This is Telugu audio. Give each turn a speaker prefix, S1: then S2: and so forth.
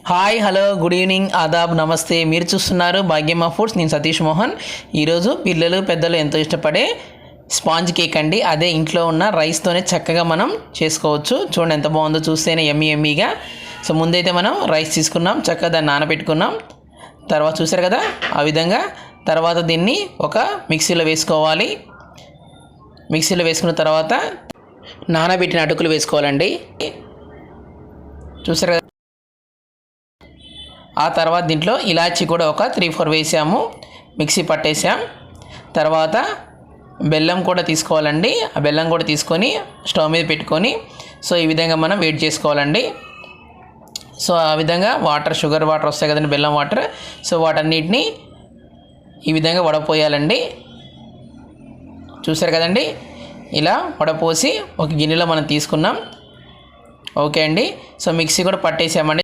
S1: Hi hello good evening Aadab నమస్తే. మీరు చూస్తున్నారు భాగ్యమ్మ ఫుడ్స్. నేను సతీష్ మోహన్. ఈరోజు పిల్లలు పెద్దలు ఎంతో ఇష్టపడే స్పాంజ్ కేక్ అండి. అదే ఇంట్లో ఉన్న రైస్తోనే చక్కగా మనం చేసుకోవచ్చు. చూడండి ఎంత బాగుందో, చూస్తేనే ఎమ్మీగా. సో ముందైతే మనం రైస్ తీసుకున్నాం, చక్కగా దాన్ని నానబెట్టుకున్నాం. తర్వాత చూసారు కదా ఆ విధంగా. తర్వాత దీన్ని ఒక మిక్సీలో వేసుకోవాలి. మిక్సీలో వేసుకున్న తర్వాత నానబెట్టిన అటుకులు వేసుకోవాలండి. చూసారు కదా. ఆ తర్వాత దీంట్లో ఇలాచీ కూడా ఒక 3-4 వేసాము, మిక్సీ పట్టేసాం. తర్వాత బెల్లం కూడా తీసుకోవాలండి. ఆ బెల్లం కూడా తీసుకొని స్టవ్ మీద పెట్టుకొని సో ఈ విధంగా మనం వేడి చేసుకోవాలండి. సో ఆ విధంగా షుగర్ వాటర్ వస్తాయి కదండి, బెల్లం వాటర్. సో వాటన్నిటిని ఈ విధంగా వడపోయాలండి. చూసారు కదండి, ఇలా వడపోసి ఒక గిన్నెలో మనం తీసుకున్నాం. ఓకే అండి. సో మిక్సీ కూడా పట్టేసామండి.